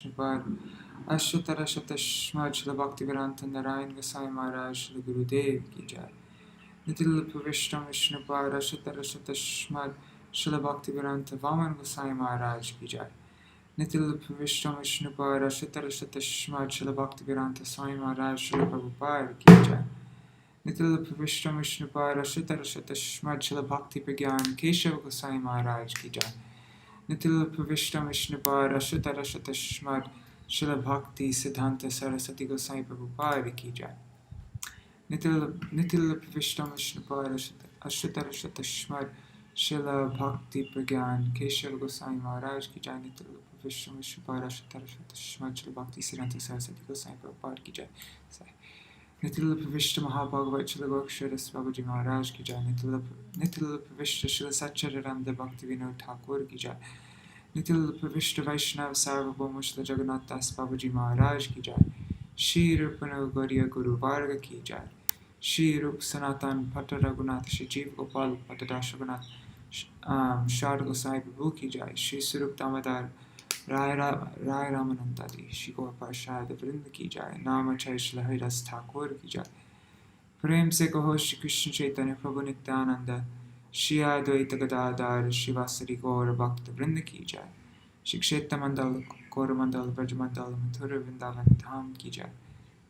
पर अष्टोत्तर शतश्मद श्री भक्तिवेदांत नारायण गोसाई महाराज श्री गुरुदेव की जय। नितिल प्रविष्टम विष्णु पर अष्टोत्तर शतश्मद श्री भक्तिवेदांत वामन गोसाई महाराज की जय। नितिल प्रविष्टम विष्णु पर अष्टोत्तर शतश्मद श्री भक्तिवेदांत स्वामी महाराज श्री प्रभुपाद की जय। नितिल प्रविष्टम विष्णु पर अष्टोत्तर शतश्मद श्री भक्ति प्रज्ञान केशव गोसाई महाराज की जय। नितिल प्रविष्टम विष्णु पर अष्टोत्तर शतश्मद श्री भक्ति सिद्धांत सरस्वती गोसाई प्रभुपाद की जय। नितिल प्रविष्टम विष्णु पर अष्टोत्तर शतश्मद श्री भक्ति प्रज्ञान केशव गोसाई महाराज की जय। नितिल प्रविष्टम विष्णु पर अष्टोत्तर शतश्मद श्री भक्ति सिद्धांत सरस्वती गोसाई प्रभुपाद की जय। नितिल प्रविष्ट महाभागवत श्री गोक्षर बाबूजी महाराज की जय। नितिल प्रविष्ट श्री सच्चिदानंद भक्ति विनोद ठाकुर की जय। नितिल प्रविष्ट वैष्णव सार्वभौम श्री जगन्नाथ दास बाबूजी महाराज की जय। श्री रूप गौरिया गुरु वर्ग की जय। श्री रूप सनातन भट्ट रघुनाथ श्री जीव गोपाल भट्टदास रघुनाथ शारद गोसाई प्रभु की जय। श्री स्वरूप दामोदर राय रामानंद आदि श्री गौर पार्षद वृंद की जय। नामचय श्री हरिदास ठाकुर की जय। प्रेम से कहो श्री कृष्ण चैतन्य प्रभु नित्यानंद श्री अद्वैत गदाधर शिवासरी गौर भक्त वृंद की जय। श्री क्षेत्र मंडल गौर मंडल ब्रज मंडल मथुर वृंदावन धाम की जय।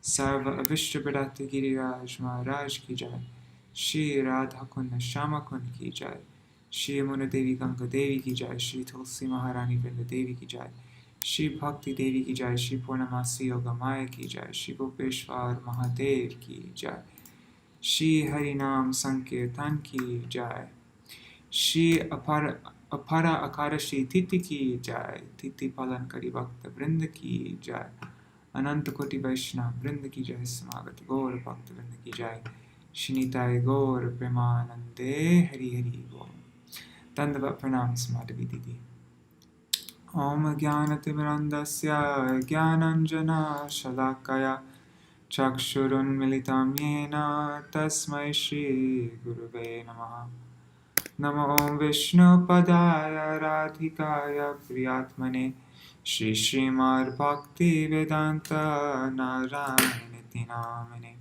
सर्व अविष्ट विदात गिरिराज महाराज की जय। श्री राधा कुंड श्यामा कुंड की जय। श्री यमुना देवी गंगा देवी की जय। श्री तुलसी महारानी वृंद देवी की जय। श्री भक्ति देवी की जय। श्री पूर्णमासी योगा माया की जय। श्री गोपेश्वर महादेव की जय। श्री हरिनाम संकीर्तन की जय। श्री अपारा अकादशी तिथि की जय। तिथि पालन करी भक्त वृंद की जय। अनंत कोटि वैष्णव वृंद की जय। समागत गौर भक्त वृंद की जय। श्रीनिताय गौर प्रेमानंदे हरि हरि बोल। दंडवत प्रणाम समाधि दीदी। ओम ज्ञानतिमिरन्दस्य ज्ञानाञ्जनशलाकया चक्षुरुन्मिलितं येन तस्मै श्रीगुरुवे नमः। नमो ॐ विष्णुपदाय राधिकाय प्रियात्मने श्रीमद्भक्तिवेदान्त नारायणेति नामिने।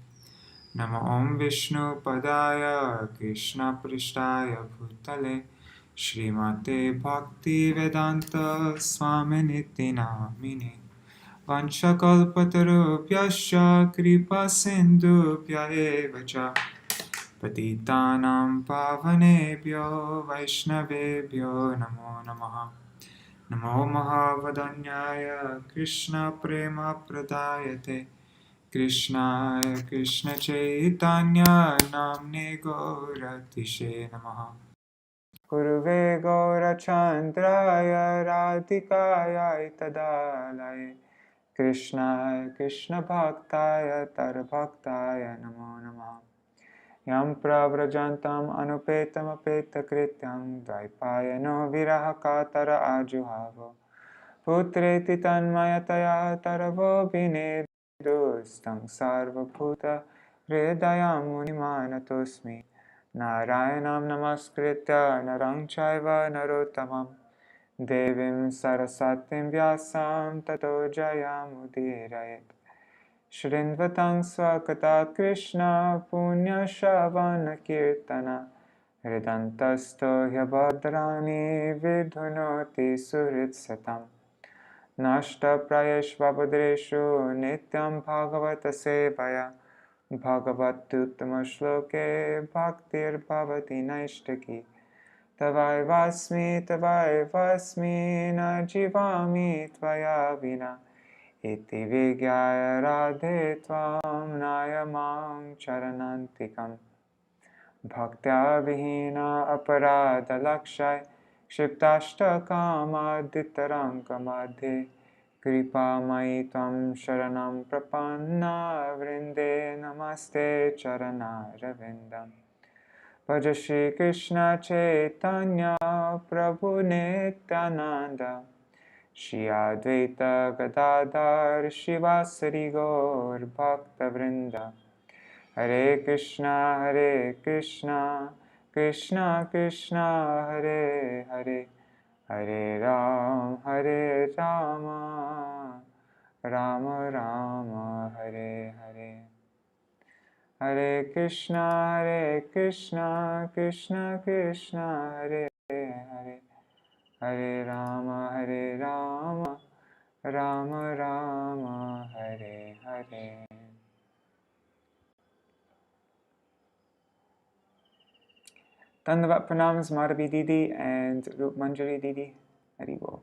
नमो ॐ विष्णुपदाय कृष्णपृष्ठाय भूतले श्रीमते भक्तिवेदान्त स्वामिनिति नामिने। वंशकल्पतरुभ्यश्च कृपासिन्धुभ्य एव च पतितानां पावनेभ्यो वैष्णवेभ्यो नमो नमः। नमो महावदन्याय कृष्णप्रेमप्रदायते कृष्णाय कृष्णचैतन्य नाम्ने गौरतिशे नमः। गुरुवे गौरचन्द्राय राधिकाय तदालये कृष्णाय कृष्णभक्ताय तरभक्ताय नमो नमः। यं प्रव्रजन्तम् अनुपेतमपेतकृत्यं द्वैपायनो विरहकातर आजुहाव पुत्रेति तन्मयतया तरवोऽभिनेदुस्तं सर्वभूतहृदयं मुनिमानतोऽस्मि। नारायणं नमस्कृत्य नरं चैव नरोत्तमं देवीं सरस्वतीं व्यासं ततो जयमुदीरयेत्। शृण्वतं स्वकथा कृष्ण पुण्यश्रवणकीर्तन हृदन्तस्थो ह्यभद्राणि विधुनोति सुहृत्सतम्। नष्टप्रायेष्वभद्रेषु नित्यं भागवत सेवया भगवत्युत्तमश्लोके भक्तिर्भवति नैष्टिकी। तवैवास्मि न जीवामि त्वया विना इति विज्ञाय राधे त्वां नायमां चरणान्तिकम्। भक्त्या विहीना अपराधलक्षय क्षिप्ताष्टकामादितरङ्गमध्ये कृपामयि त्वं शरणं प्रपन्ना वृन्दे नमस्ते चरणारविन्दम्। भज श्रीकृष्ण चैतन्य प्रभु नित्यानन्द श्री अद्वैत गदाधर शिवासरि गौर भक्तवृंद। हरे Krishna Krishna Krishna Hare Hare Hare Ram Rama Rama Hare Hare, Hare Krishna Krishna Krishna Hare Hare, Hare Rama Rama Rama Hare Hare. Dandavat pranams Madhavi Didi and Rup Manjari Didi. Haribol.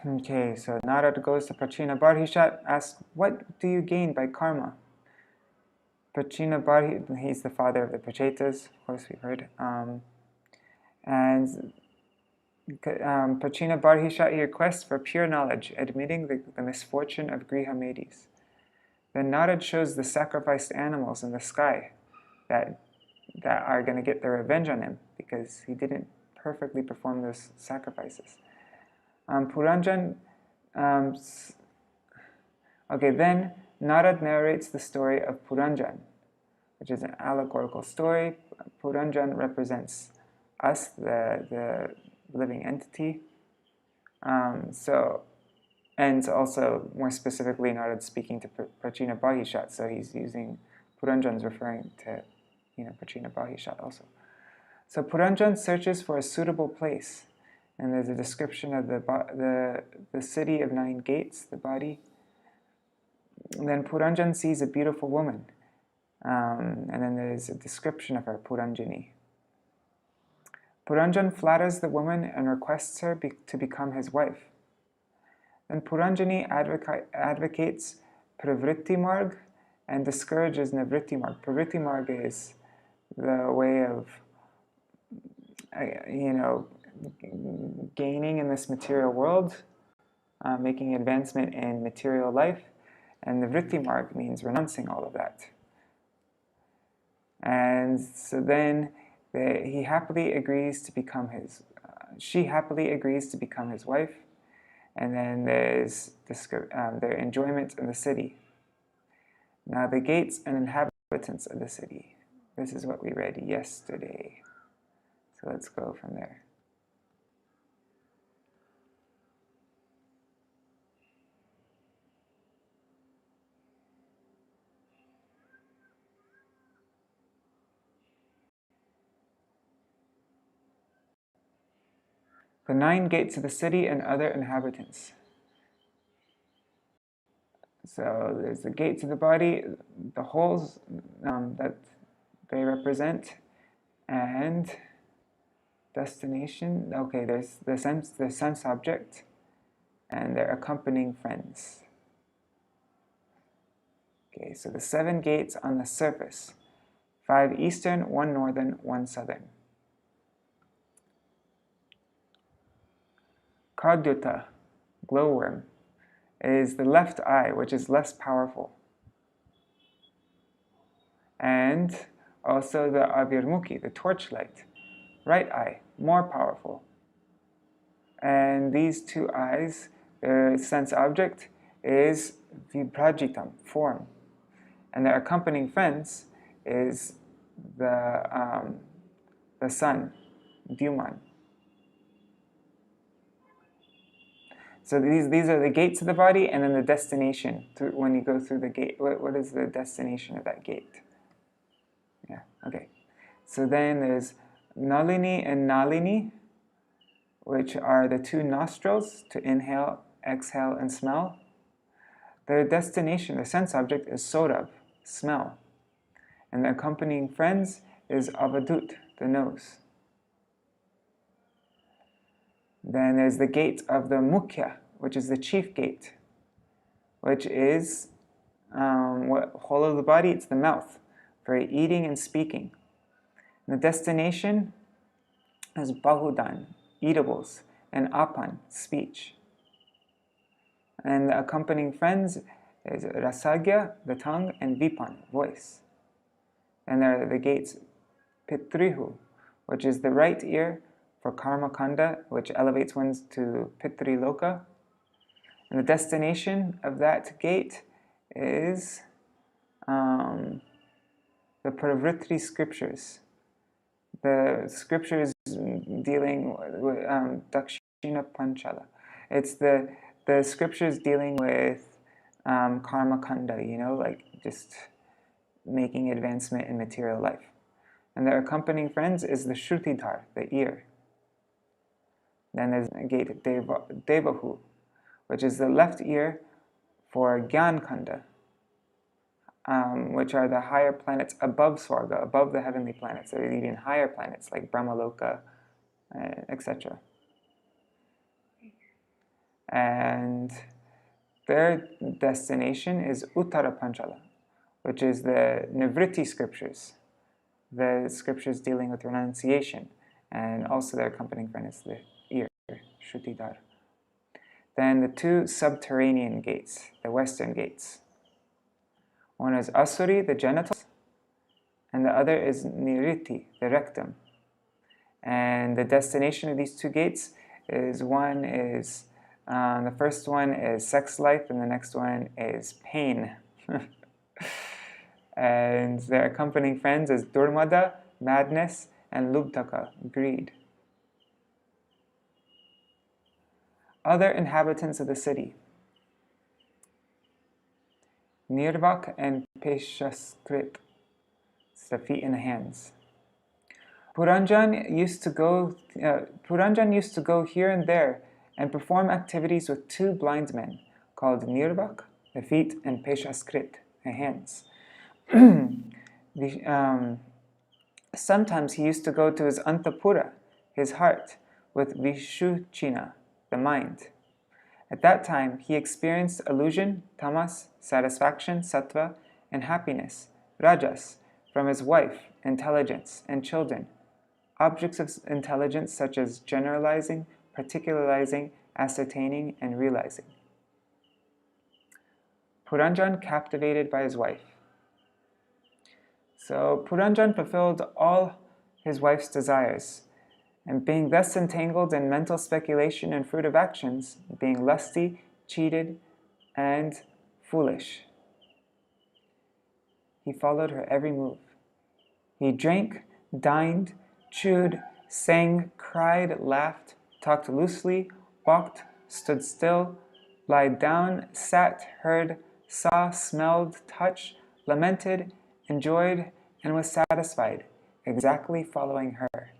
Okay, so Narad goes to Purañjana, asks, what do you gain by karma? Purañjana, he's the father of the Prachetas, of course we've heard. And Purañjana, he requests for pure knowledge, admitting the misfortune of Griha Medis. Then Narad shows the sacrificed animals in the sky that are going to get their revenge on him because he didn't perfectly perform those sacrifices. Purañjana, then Narad narrates the story of Purañjana, which is an allegorical story. Purañjana represents us, the living entity. And also, more specifically, Narad speaking to Purañjana, so he's using Purañjana's referring to Purañjana also. So Purañjana searches for a suitable place, and there's a description of the city of 9 gates, the body. And then Purañjana sees a beautiful woman, and then there's a description of her, Puranjani. Purañjana flatters the woman and requests her to become his wife. Then Puranjani advocates pravritti marg and discourages nivritti marg. Pravritti marg is the way of, gaining in this material world, making advancement in material life, and nivritti marg means renouncing all of that. And so then she happily agrees to become his wife, and then there's their enjoyment in the city. Now the gates and inhabitants of the city. This is what we read yesterday. So let's go from there. The 9 gates of the city and other inhabitants. So there's the gates of the body, the holes that they represent, and destination. Okay, there's the sense object, and their accompanying friends. Okay, so the 7 gates on the surface: 5 eastern, 1 northern, 1 southern. Kadyuta, glowworm, is the left eye, which is less powerful. And also the avirmukhi, the torchlight, right eye, more powerful. And these 2 eyes, their sense object is vibhajitam, form. And their accompanying friends is the sun, Dyuman. So these are the gates of the body, and then the destination. When you go through the gate, what is the destination of that gate? Yeah, okay. So then there's Nalini and Nalini, which are the 2 nostrils to inhale, exhale, and smell. Their destination, their sense object, is Sorab, smell. And the accompanying friends is Avadut, the nose. Then there's the gate of the Mukhya, which is the chief gate, which is whole of the body, it's the mouth, for eating and speaking. And the destination is Bahudan, eatables, and Apan, speech. And the accompanying friends is Rasagya, the tongue, and Vipan, voice. And there are the gates Pitrihu, which is the right ear, for Karma Kanda, which elevates one to Pitri Loka. And the destination of that gate is the the pravritti scriptures, the scriptures dealing with Dakshina Panchala. It's the scriptures dealing with karma kanda, like just making advancement in material life. And their accompanying friends is the Shrutidhar, the ear. Then there's the gate Devahu, which is the left ear for Gyan Kanda, which are the higher planets above Swarga, above the heavenly planets. There are even higher planets like Brahmaloka, etc. And their destination is Uttara Panchala, which is the Nivritti scriptures, the scriptures dealing with renunciation, and also their accompanying friend is the ear, Shrutidhar. Then the two subterranean gates, the western gates. One is Asuri, the genitals, and the other is Niriti, the rectum. And the destination of these two gates is the first one is sex life, and the next one is pain. And their accompanying friends is Durmada, madness, and Lubdhaka, greed. Other inhabitants of the city: Nirvak and Peshaskrit, it's the feet and the hands. Purañjana used to go here and there and perform activities with two blind men called Nirvak, the feet, and Peshaskrit, the hands. Sometimes he used to go to his Antapura, his heart, with Vishuchina, the mind. At that time, he experienced illusion, tamas, satisfaction, sattva, and happiness, rajas, from his wife, intelligence, and children, objects of intelligence such as generalizing, particularizing, ascertaining, and realizing. Purañjana captivated by his wife. So Purañjana fulfilled all his wife's desires, and being thus entangled in mental speculation and fruitive actions, being lusty, cheated, and foolish, he followed her every move. He drank, dined, chewed, sang, cried, laughed, talked loosely, walked, stood still, lied down, sat, heard, saw, smelled, touched, lamented, enjoyed, and was satisfied, exactly following her,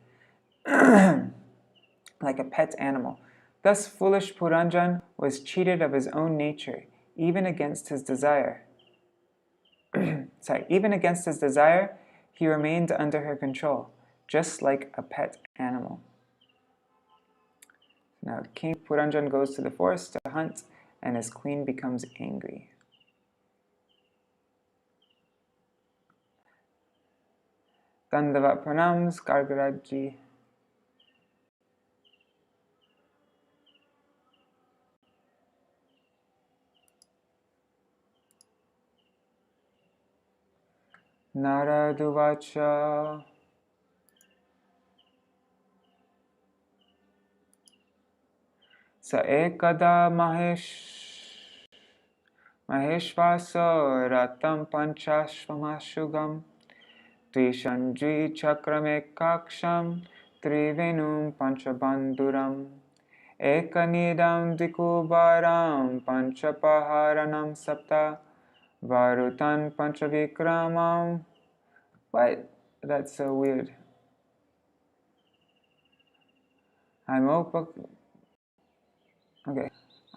like a pet animal. Thus foolish Purañjana was cheated of his own nature, even against his desire. Even against his desire, he remained under her control, just like a pet animal. Now King Purañjana goes to the forest to hunt, and his queen becomes angry. Dandavat pranams, Gargaraji. Naraduvacha. Sa ekada maheshvaso ratam panchashvamashugam Trishandri chakramekaksham trivenum panchabandhuram Ekanidam dikubaram panchapaharanam sapta Varutan panchavikramam. What? That's so weird. Okay.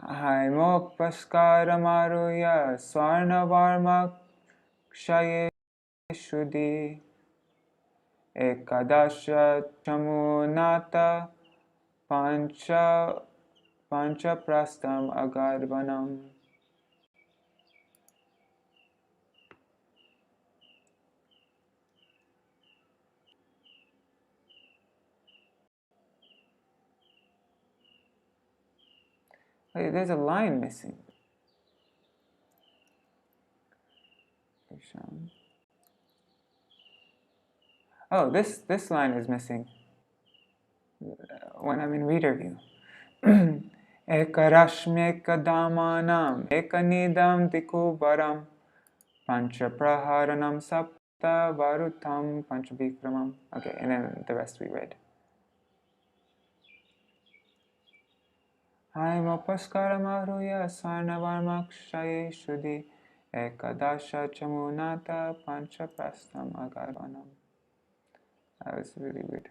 Haimopaskara swarnavarma kshaye shudi ekadasha chamunata panchaprastam agadvanam. Wait, there's a line missing. Oh, this line is missing when I'm in reader view. Ekarashmekadamanam ekanidam dikubaram panchapraharanam varutam panchavikramam. Okay, and then the rest we read. Aimopaskaramahruya sarnavarmakshaye shuddhi ekadasha chamunata panchaprastam agarvanam. That was really weird.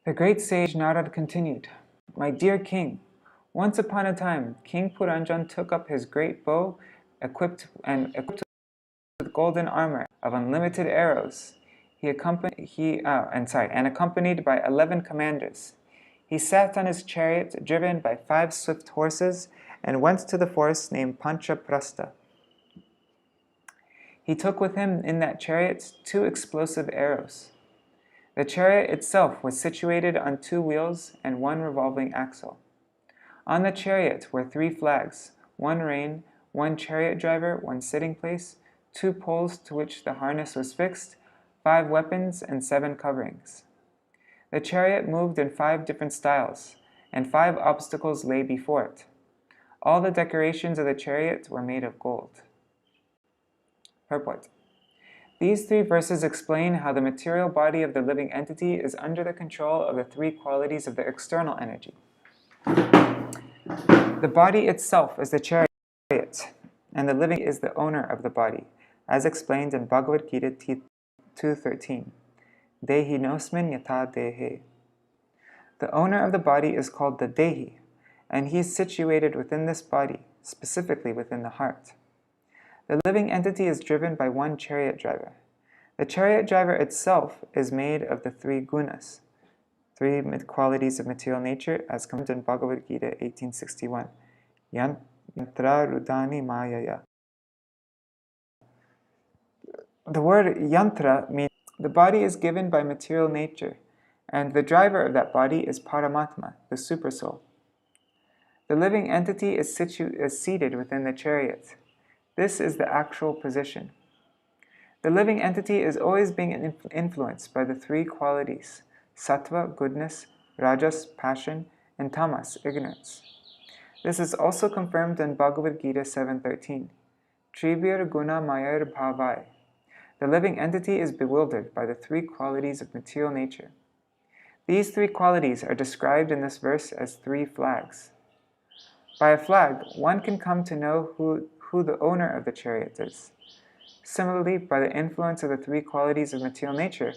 The great sage Narad continued, "My dear king, once upon a time, King Purañjana took up his great bow, equipped with golden armor of unlimited arrows. And accompanied by 11 commanders. He sat on his chariot, driven by 5 swift horses, and went to the forest named Panchaprasta. He took with him in that chariot 2 explosive arrows. The chariot itself was situated on 2 wheels and 1 revolving axle. On the chariot were 3 flags, 1 rein, 1 chariot driver, 1 sitting place, 2 poles to which the harness was fixed, 5 weapons, and 7 coverings. The chariot moved in 5 different styles, and 5 obstacles lay before it. All the decorations of the chariot were made of gold." Purport. These 3 verses explain how the material body of the living entity is under the control of the 3 qualities of the external energy. The body itself is the chariot, and the living is the owner of the body, as explained in Bhagavad Gita 2:13. Dehe nosmin yata dehe. The owner of the body is called the dehe, and he is situated within this body, specifically within the heart. The living entity is driven by 1 chariot driver. The chariot driver itself is made of the 3 gunas, 3 qualities of material nature, as comes in Bhagavad Gita 18:61. Yantra rudani mayaya. The word yantra means the body is given by material nature, and the driver of that body is Paramatma, the Supersoul. The living entity is seated within the chariot. This is the actual position. The living entity is always being influenced by the 3 qualities: sattva, goodness; rajas, passion; and tamas, ignorance. This is also confirmed in Bhagavad Gita 7:13. Tribhir guna mayar bhavai. The living entity is bewildered by the 3 qualities of material nature. These 3 qualities are described in this verse as 3 flags. By a flag, one can come to know who the owner of the chariot is. Similarly, by the influence of the 3 qualities of material nature,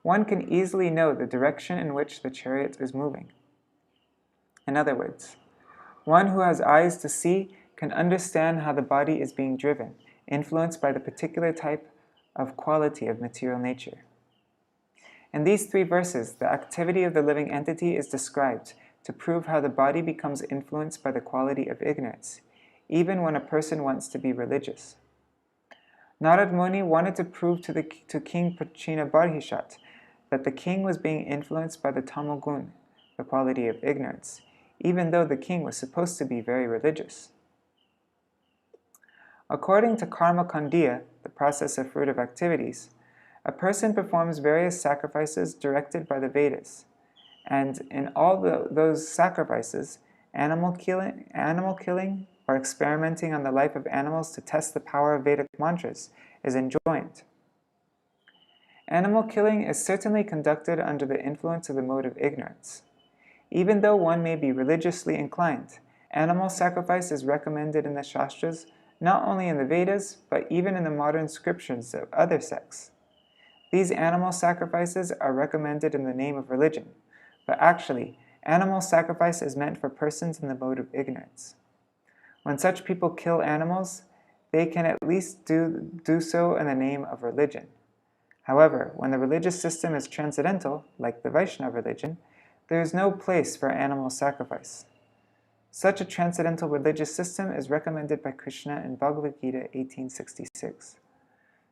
one can easily know the direction in which the chariot is moving. In other words, one who has eyes to see can understand how the body is being driven, influenced by the particular type of quality of material nature. In these 3 verses, the activity of the living entity is described to prove how the body becomes influenced by the quality of ignorance, even when a person wants to be religious. Narad Muni wanted to prove to King Prachinnabharhishat that the king was being influenced by the tamogun, the quality of ignorance, even though the king was supposed to be very religious. According to karma kandiya, the process of fruitive activities, a person performs various sacrifices directed by the Vedas, and in all those sacrifices, animal killing or experimenting on the life of animals to test the power of Vedic mantras is enjoined. Animal killing is certainly conducted under the influence of the mode of ignorance. Even though one may be religiously inclined, animal sacrifice is recommended in the Shastras, not only in the Vedas, but even in the modern scriptures of other sects. These animal sacrifices are recommended in the name of religion, but actually, animal sacrifice is meant for persons in the mode of ignorance. When such people kill animals, they can at least do so in the name of religion. However, when the religious system is transcendental, like the Vaishnava religion, there is no place for animal sacrifice. Such a transcendental religious system is recommended by Krishna in Bhagavad Gita 18:66.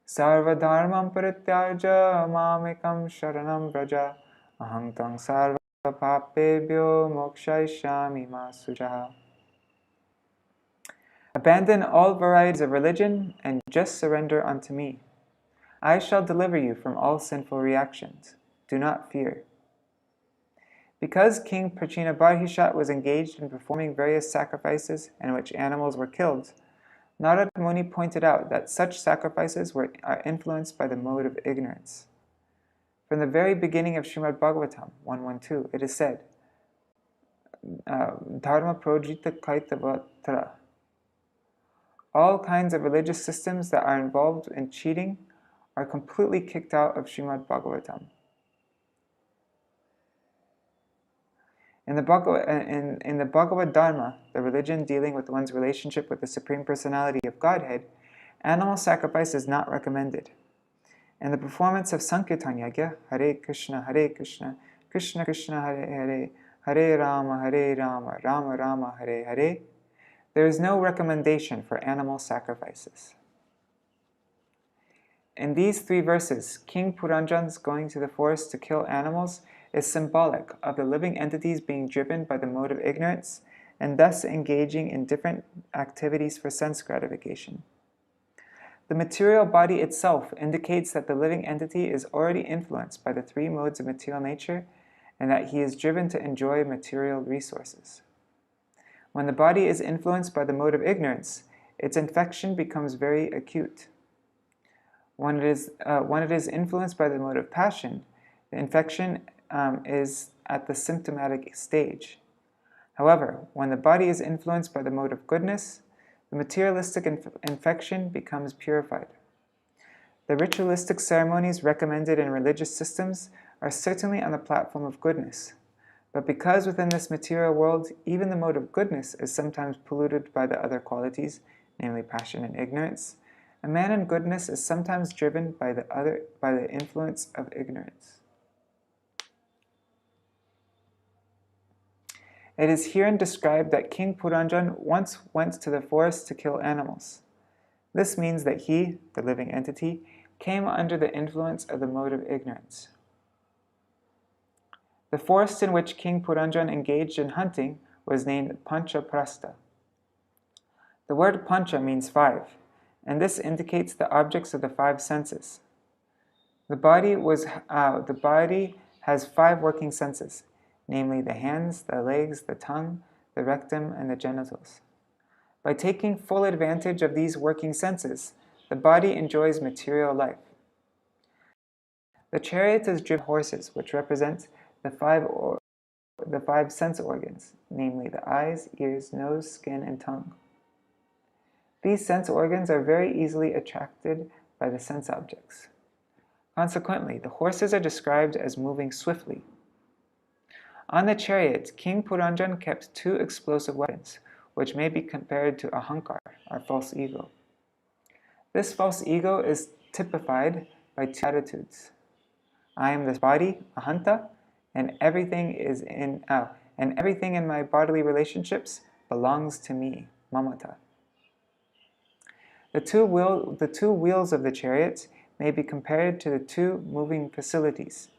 Sarva dharmam parityaja mamekam sharanam vraja aham tang sarva papebhyo mokshayishyami ma sujaha. Abandon all varieties of religion and just surrender unto me. I shall deliver you from all sinful reactions. Do not fear. Because King Prachinnabharhishat was engaged in performing various sacrifices in which animals were killed, Narad Muni pointed out that such sacrifices are influenced by the mode of ignorance. From the very beginning of Śrīmad-Bhāgavatam 112, it is said, Dharma projita kaitavatra. All kinds of religious systems that are involved in cheating are completely kicked out of Śrīmad-Bhāgavatam. In the Bhagavad Dharma, the religion dealing with one's relationship with the Supreme Personality of Godhead, animal sacrifice is not recommended. In the performance of Sankirtan Yajna, Hare Krishna, Krishna Krishna, Hare Hare, Hare Rama, Rama Rama, Hare Hare, there is no recommendation for animal sacrifices. In these 3 verses, King Purañjana's going to the forest to kill animals is symbolic of the living entities being driven by the mode of ignorance and thus engaging in different activities for sense gratification. The material body itself indicates that the living entity is already influenced by the 3 modes of material nature and that he is driven to enjoy material resources. When the body is influenced by the mode of ignorance, its infection becomes very acute. When it is influenced by the mode of passion, the infection is at the symptomatic stage. However, when the body is influenced by the mode of goodness, the materialistic infection becomes purified. The ritualistic ceremonies recommended in religious systems are certainly on the platform of goodness, but because within this material world, even the mode of goodness is sometimes polluted by the other qualities, namely passion and ignorance, a man in goodness is sometimes driven by the influence of ignorance. It is herein described that King Purañjana once went to the forest to kill animals. This means that he, the living entity, came under the influence of the mode of ignorance. The forest in which King Purañjana engaged in hunting was named panchaprasta. The word pancha means 5, and this indicates the objects of the 5 senses. The body has 5 working senses, namely the hands, the legs, the tongue, the rectum, and the genitals. By taking full advantage of these working senses, the body enjoys material life. The chariot is driven by horses, which represent the 5 sense organs, namely the eyes, ears, nose, skin, and tongue. These sense organs are very easily attracted by the sense objects. Consequently, the horses are described as moving swiftly. On the chariot, King Purañjana kept 2 explosive weapons, which may be compared to ahankar, or false ego. This false ego is typified by 2 attitudes. I am this body, ahanta, and everything in my bodily relationships belongs to me, mamata. The two wheels of the chariot may be compared to the 2 moving facilities,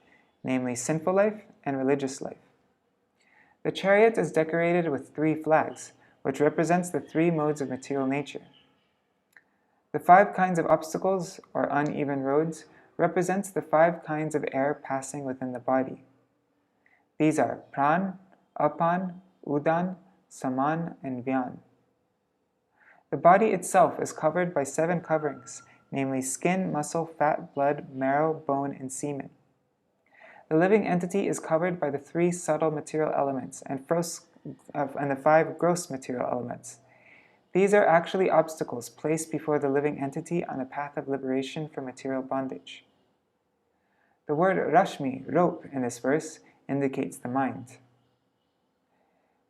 namely sinful life and religious life. The chariot is decorated with 3 flags, which represents the 3 modes of material nature. The 5 kinds of obstacles, or uneven roads, represents the 5 kinds of air passing within the body. These are pran, apan, udan, saman, and vyan. The body itself is covered by 7 coverings, namely skin, muscle, fat, blood, marrow, bone, and semen. The living entity is covered by the 3 subtle material elements and the 5 gross material elements. These are actually obstacles placed before the living entity on a path of liberation from material bondage. The word rashmi, rope, in this verse indicates the mind.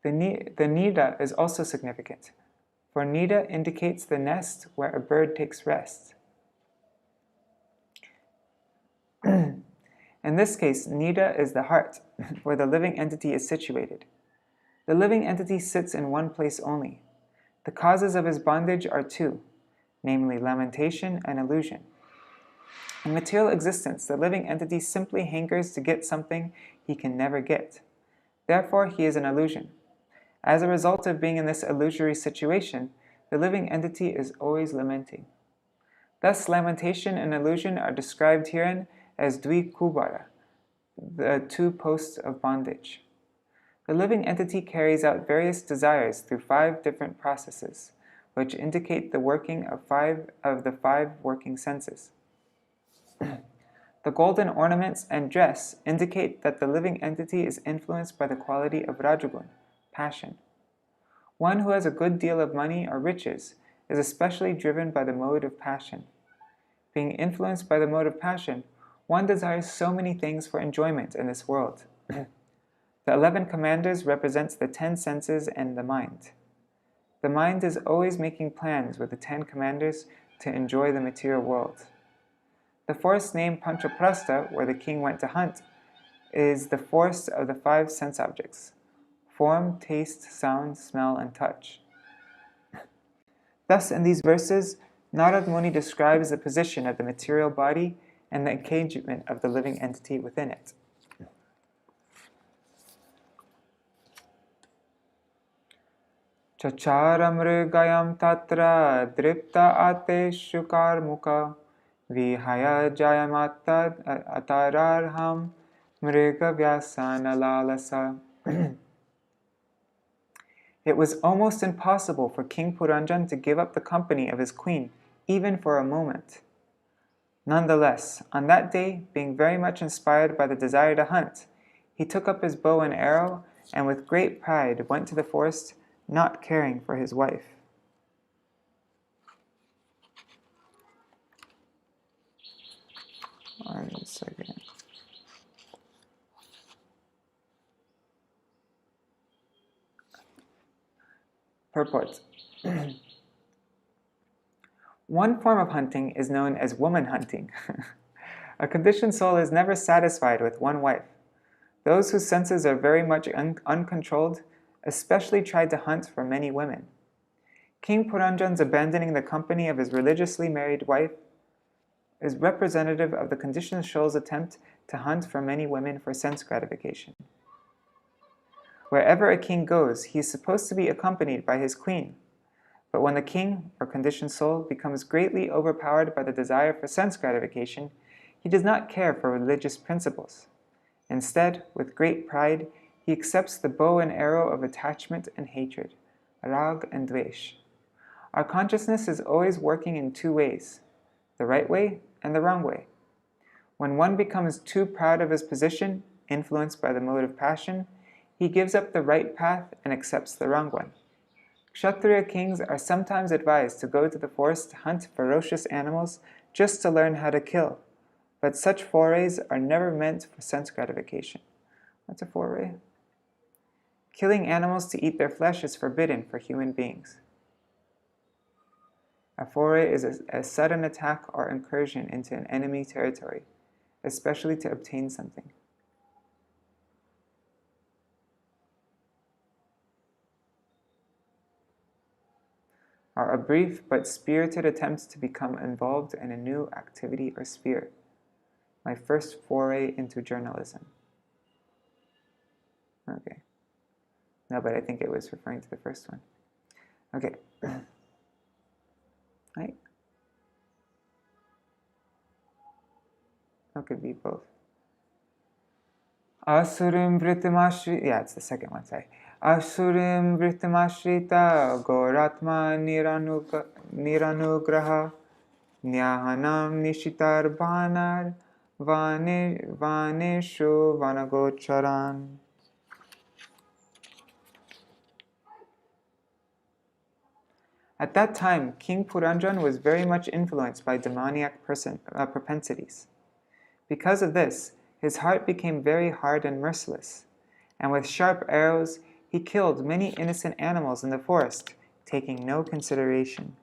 The nida is also significant, for nida indicates the nest where a bird takes rest. In this case, nida is the heart, where the living entity is situated. The living entity sits in one place only. The causes of his bondage are 2, namely lamentation and illusion. In material existence, the living entity simply hankers to get something he can never get. Therefore, he is an illusion. As a result of being in this illusory situation, the living entity is always lamenting. Thus, lamentation and illusion are described herein as dvi kubara, the 2 posts of bondage. The living entity carries out various desires through 5 different processes, which indicate the working of the five working senses. The golden ornaments and dress indicate that the living entity is influenced by the quality of rajagun, passion. One who has a good deal of money or riches is especially driven by the mode of passion. Being influenced by the mode of passion, one desires so many things for enjoyment in this world. The 11 commanders represents the 10 senses and the mind. The mind is always making plans with the 10 commanders to enjoy the material world. The forest named panchaprasta, where the king went to hunt, is the forest of the 5 sense objects: form, taste, sound, smell, and touch. Thus, in these verses, Narad Muni describes the position of the material body and the engagement of the living entity within it. Chachara mrigayam tatra dripta ate shukar mukha vihaya jayamata atararham mriga vyasana lalasa. It was almost impossible for King Purañjana to give up the company of his queen, even for a moment. Nonetheless, on that day, being very much inspired by the desire to hunt, he took up his bow and arrow, and with great pride went to the forest, not caring for his wife. One second. Purport. One form of hunting is known as woman hunting. A conditioned soul is never satisfied with one wife. Those whose senses are very much uncontrolled especially try to hunt for many women. King Purañjana's abandoning the company of his religiously married wife is representative of the conditioned soul's attempt to hunt for many women for sense gratification. Wherever a king goes, he is supposed to be accompanied by his queen. But when the king, or conditioned soul, becomes greatly overpowered by the desire for sense gratification, he does not care for religious principles. Instead, with great pride, he accepts the bow and arrow of attachment and hatred, rag and dvesh. Our consciousness is always working in 2 ways, the right way and the wrong way. When one becomes too proud of his position, influenced by the mode of passion, he gives up the right path and accepts the wrong one. Kshatriya kings are sometimes advised to go to the forest to hunt ferocious animals just to learn how to kill, but such forays are never meant for sense gratification. What's a foray? Killing animals to eat their flesh is forbidden for human beings. A foray is a sudden attack or incursion into an enemy territory, especially to obtain something. Are a brief but spirited attempts to become involved in a new activity or sphere. My first foray into journalism. Okay. No, but I think it was referring to the first one. Okay. Right? It could be both. Asurim vritamashri. Yeah, it's the second one, sorry. Asurim vrittamashrita goratma niranugraha nyahanam nishitar bhanar vaneshu vanagocharan. At that time, King Purañjana was very much influenced by demoniac propensities. Because of this, his heart became very hard and merciless, and with sharp arrows, he killed many innocent animals in the forest, taking no consideration.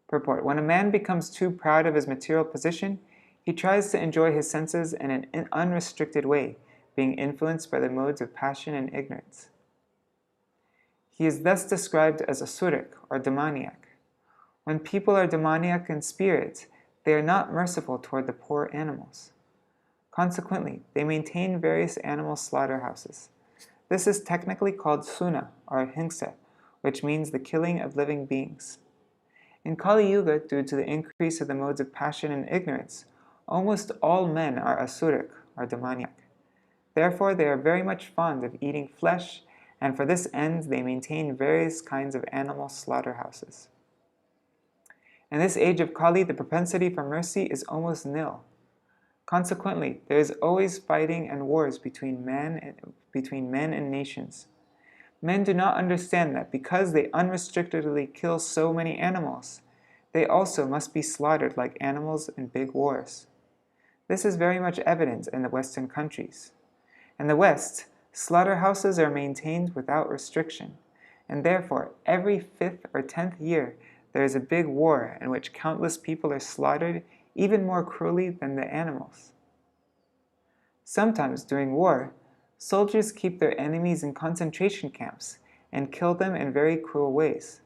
Purport. When a man becomes too proud of his material position, he tries to enjoy his senses in an unrestricted way, being influenced by the modes of passion and ignorance. He is thus described as asuric, or demoniac. When people are demoniac in spirit, they are not merciful toward the poor animals. Consequently, they maintain various animal slaughterhouses. This is technically called suna, or hingsa, which means the killing of living beings. In Kali Yuga, due to the increase of the modes of passion and ignorance, almost all men are asuric, or demoniac. Therefore, they are very much fond of eating flesh and for this end they maintain various kinds of animal slaughterhouses. In this age of Kali, the propensity for mercy is almost nil. Consequently, there is always fighting and wars between men and nations. Men do not understand that because they unrestrictedly kill so many animals, they also must be slaughtered like animals in big wars. This is very much evident in the Western countries. In the West, slaughterhouses are maintained without restriction, and therefore every 5th or 10th year there is a big war in which countless people are slaughtered even more cruelly than the animals. Sometimes during war, soldiers keep their enemies in concentration camps and kill them in very cruel ways.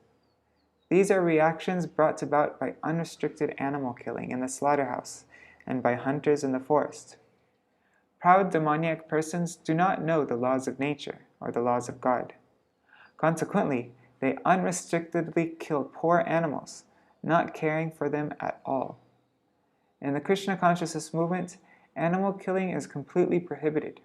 These are reactions brought about by unrestricted animal killing in the slaughterhouse and by hunters in the forest. Proud demoniac persons do not know the laws of nature or the laws of God. Consequently, they unrestrictedly kill poor animals, not caring for them at all. In the Krishna consciousness movement, animal killing is completely prohibited.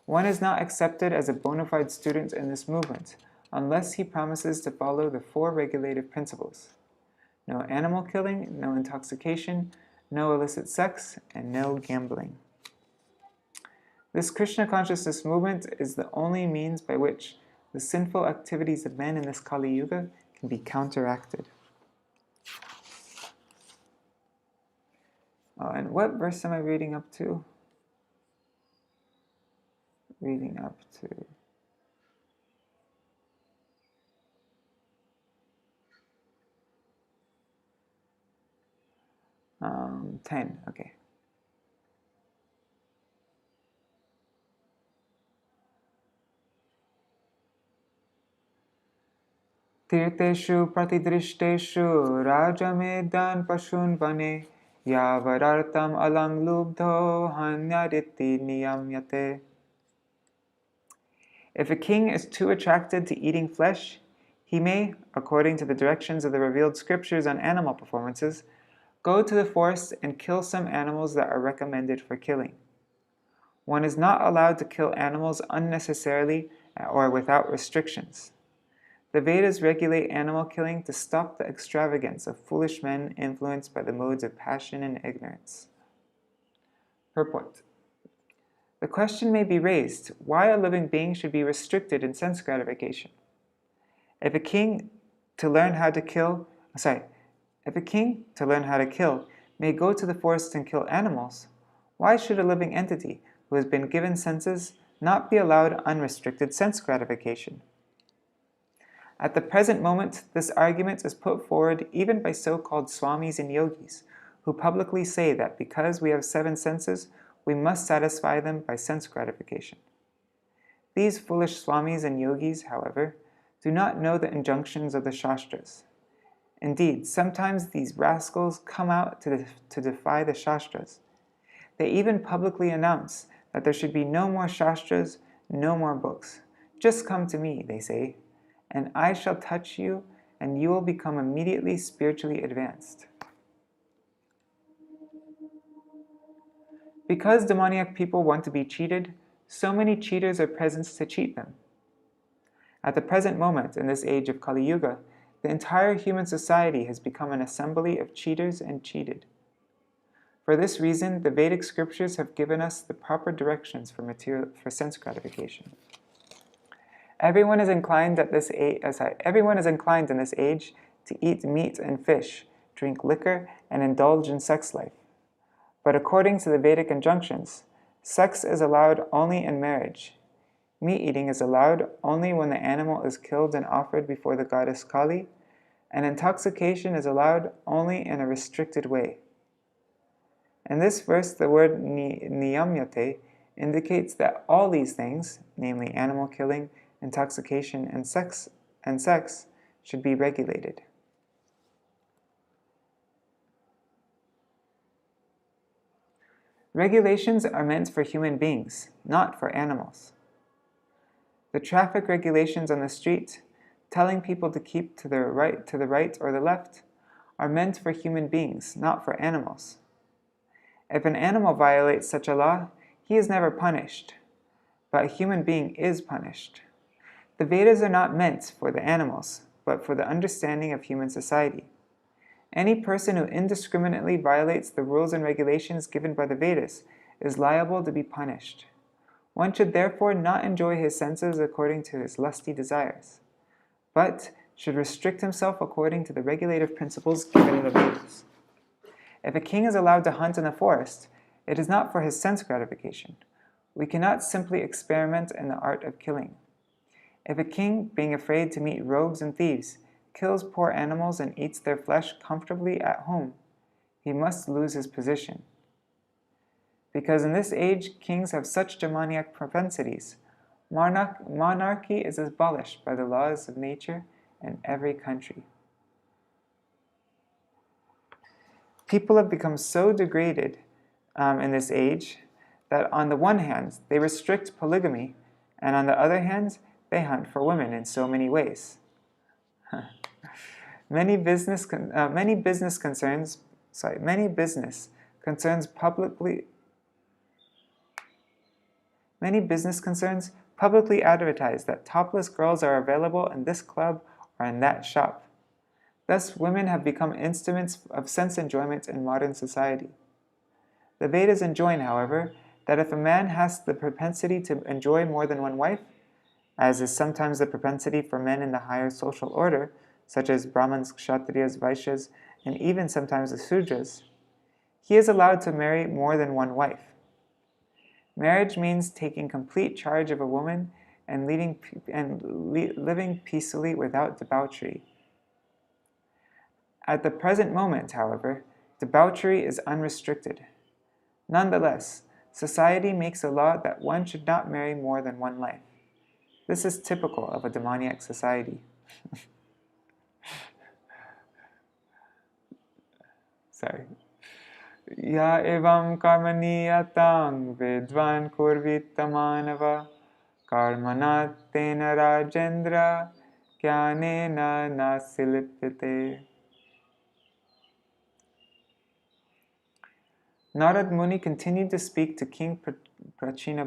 One is not accepted as a bona fide student in this movement unless he promises to follow the 4 regulative principles: no animal killing, no intoxication, no illicit sex, and no gambling. This Krishna consciousness movement is the only means by which the sinful activities of men in this Kali Yuga can be counteracted. And what verse am I reading up to? Reading up to 10, okay. Tirteshu pratidrishteshu rajamedan pashun vane yavarartam alang lubdho hanyaditi niyamyate. If a king is too attracted to eating flesh, he may, according to the directions of the revealed scriptures on animal performances, go to the forest and kill some animals that are recommended for killing. One is not allowed to kill animals unnecessarily or without restrictions. The Vedas regulate animal killing to stop the extravagance of foolish men influenced by the modes of passion and ignorance. Purport. The question may be raised why a living being should be restricted in sense gratification. If a king to learn how to kill may go to the forest and kill animals, why should a living entity who has been given senses not be allowed unrestricted sense gratification? At the present moment, this argument is put forward even by so-called swamis and yogis, who publicly say that because we have 7 senses, we must satisfy them by sense gratification. These foolish swamis and yogis, however, do not know the injunctions of the Shastras. Indeed, sometimes these rascals come out to defy the Shastras. They even publicly announce that there should be no more Shastras, no more books. Just come to me, they say, and I shall touch you, and you will become immediately spiritually advanced. Because demoniac people want to be cheated, so many cheaters are present to cheat them. At the present moment, in this age of Kali Yuga, the entire human society has become an assembly of cheaters and cheated. For this reason, the Vedic scriptures have given us the proper directions for sense gratification. Everyone is inclined in this age to eat meat and fish, drink liquor, and indulge in sex life. But according to the Vedic injunctions, sex is allowed only in marriage. Meat eating is allowed only when the animal is killed and offered before the goddess Kali, and intoxication is allowed only in a restricted way. In this verse, the word niyamyate indicates that all these things, namely animal killing, intoxication, and sex, should be regulated. Regulations are meant for human beings, not for animals. The traffic regulations on the street, telling people to keep to the right or the left, are meant for human beings, not for animals. If an animal violates such a law, he is never punished, but a human being is punished. The Vedas are not meant for the animals, but for the understanding of human society. Any person who indiscriminately violates the rules and regulations given by the Vedas is liable to be punished. One should therefore not enjoy his senses according to his lusty desires, but should restrict himself according to the regulative principles given in the Vedas. If a king is allowed to hunt in the forest, it is not for his sense gratification. We cannot simply experiment in the art of killing. If a king, being afraid to meet rogues and thieves, kills poor animals and eats their flesh comfortably at home, he must lose his position. Because in this age kings have such demoniac propensities, monarchy is abolished by the laws of nature in every country. People have become so degraded in this age that on the one hand they restrict polygamy, and on the other hand they hunt for women in so many ways. Many business concerns publicly advertise that topless girls are available in this club or in that shop. Thus, women have become instruments of sense enjoyment in modern society. The Vedas enjoin, however, that if a man has the propensity to enjoy more than one wife, as is sometimes the propensity for men in the higher social order, such as Brahmins, Kshatriyas, Vaishyas, and even sometimes the Sudras, he is allowed to marry more than one wife. Marriage means taking complete charge of a woman and living peacefully without debauchery. At the present moment, however, debauchery is unrestricted. Nonetheless, society makes a law that one should not marry more than one wife. This is typical of a demoniac society. Sorry. Ya evam karmaniyatang vidvan kurvitamanava karmanat tena rajendra jnanena nasilipyate. Narad Muni continued to speak to King Prachina.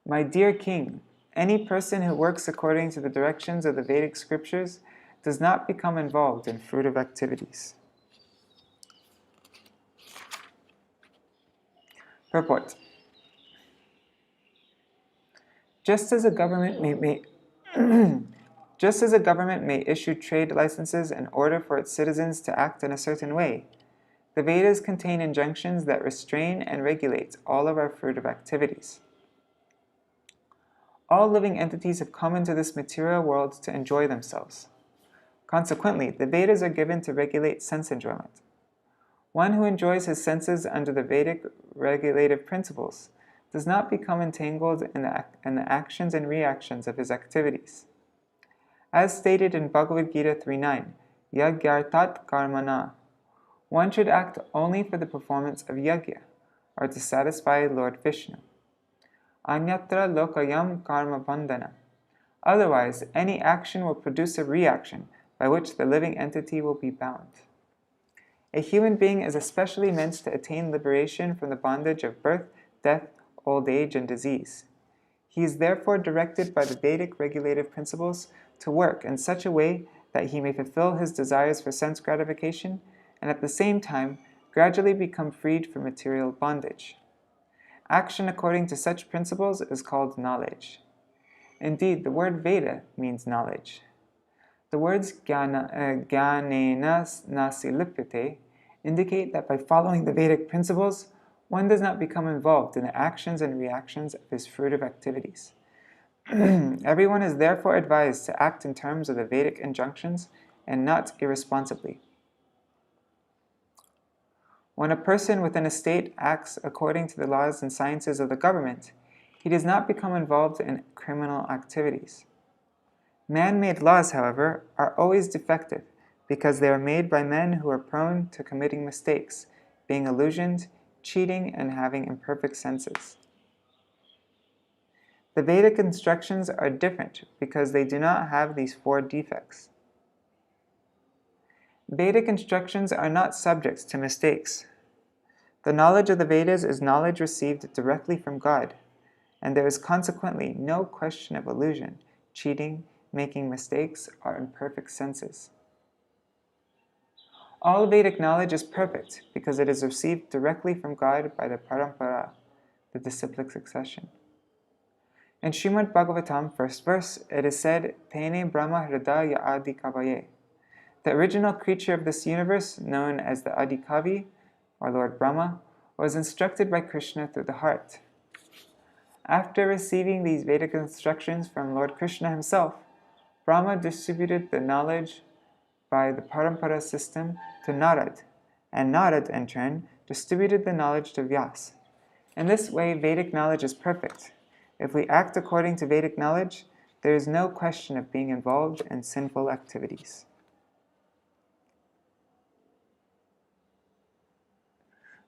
My dear king, any person who works according to the directions of the Vedic scriptures does not become involved in fruitive activities. Purport. Just as a government may issue trade licenses in order for its citizens to act in a certain way, the Vedas contain injunctions that restrain and regulate all of our fruitive activities. All living entities have come into this material world to enjoy themselves. Consequently, the Vedas are given to regulate sense enjoyment. One who enjoys his senses under the Vedic regulative principles does not become entangled in the actions and reactions of his activities. As stated in Bhagavad Gita 3.9, Yagyartat karmana, one should act only for the performance of yagya, or to satisfy Lord Vishnu. Anyatra lokayam karma bandhana. Otherwise, any action will produce a reaction by which the living entity will be bound. A human being is especially meant to attain liberation from the bondage of birth, death, old age, and disease. He is therefore directed by the Vedic regulative principles to work in such a way that he may fulfill his desires for sense gratification and at the same time gradually become freed from material bondage. Action according to such principles is called knowledge. Indeed, the word Veda means knowledge. The words jnanena nasilipyate indicate that by following the Vedic principles, one does not become involved in the actions and reactions of his fruitive activities. Everyone is therefore advised to act in terms of the Vedic injunctions and not irresponsibly. When a person within a state acts according to the laws and sciences of the government, he does not become involved in criminal activities. Man-made laws, however, are always defective because they are made by men who are prone to committing mistakes, being illusioned, cheating, and having imperfect senses. The Vedic instructions are different because they do not have these four defects. Vedic instructions are not subject to mistakes. The knowledge of the Vedas is knowledge received directly from God. and there is consequently no question of illusion, cheating, making mistakes, or imperfect senses. All Vedic knowledge is perfect because it is received directly from God by the parampara, the disciplic succession. In Śrīmad-Bhāgavatam, first verse, it is said, Tene Brahma Hridaya Adi Kavaye. The original creature of this universe, known as the Adi Kavi, or Lord Brahma, was instructed by Krishna through the heart. After receiving these Vedic instructions from Lord Krishna himself, Brahma distributed the knowledge by the parampara system to Narad, and Narad, in turn, distributed the knowledge to Vyas. In this way, Vedic knowledge is perfect. If we act according to Vedic knowledge, there is no question of being involved in sinful activities.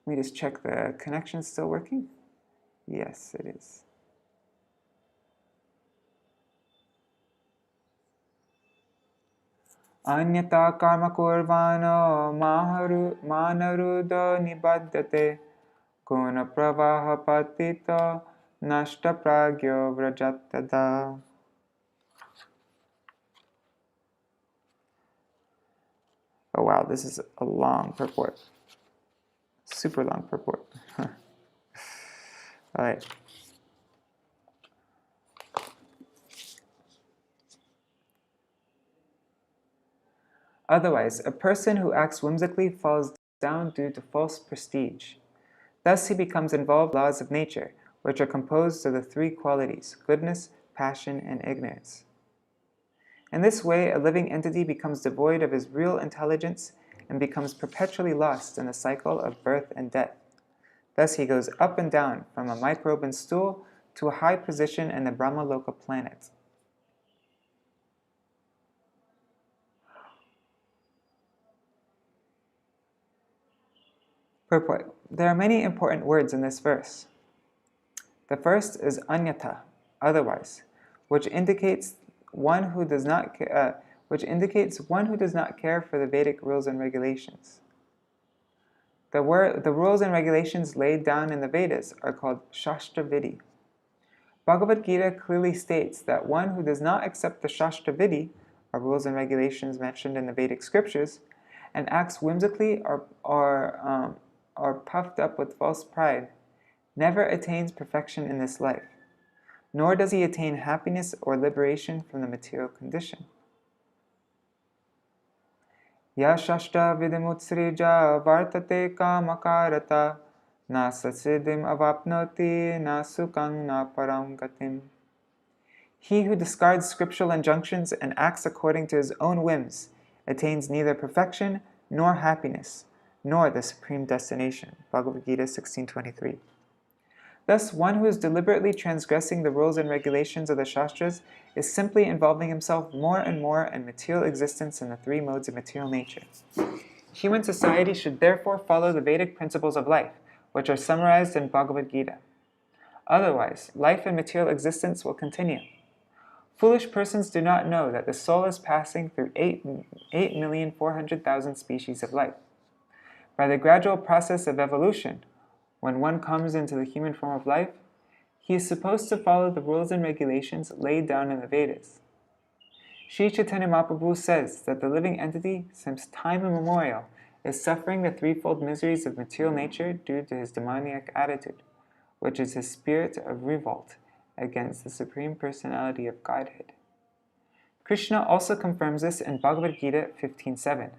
Let me just check the connection's still working. Yes, it is. Anyata karma kurvano manarudo nibaddate guna pravaha patito nashta pragyo vrajatada. Oh wow, this is a long purport. Super long purport. All right. Otherwise, a person who acts whimsically falls down due to false prestige. Thus he becomes involved in laws of nature, which are composed of the three qualities, goodness, passion, and ignorance. In this way, a living entity becomes devoid of his real intelligence and becomes perpetually lost in the cycle of birth and death. Thus he goes up and down from a microbe in stool to a high position in the Brahmaloka planet. Purport. There are many important words in this verse. The first is anyata, otherwise, which indicates one who does not care for the Vedic rules and regulations. The rules and regulations laid down in the Vedas are called Shastra Vidhi. Bhagavad Gita clearly states that one who does not accept the Shastra Vidhi, or rules and regulations mentioned in the Vedic scriptures, and acts whimsically or puffed up with false pride, never attains perfection in this life, nor does he attain happiness or liberation from the material condition. Ya shashta vidimutsrija vartate kamakarata na satsiddhim avapnoti na sukhang na param gatim. He who discards scriptural injunctions and acts according to his own whims attains neither perfection nor happiness, nor the supreme destination. Bhagavad Gita 16:23. Thus, one who is deliberately transgressing the rules and regulations of the Shastras is simply involving himself more and more in material existence in the three modes of material nature. Human society should therefore follow the Vedic principles of life, which are summarized in Bhagavad Gita. Otherwise, life and material existence will continue. Foolish persons do not know that the soul is passing through 8,400,000 species of life. By the gradual process of evolution, when one comes into the human form of life, he is supposed to follow the rules and regulations laid down in the Vedas. Sri Chaitanya Mahaprabhu says that the living entity, since time immemorial, is suffering the threefold miseries of material nature due to his demoniac attitude, which is his spirit of revolt against the Supreme Personality of Godhead. Krishna also confirms this in Bhagavad Gita 15:7.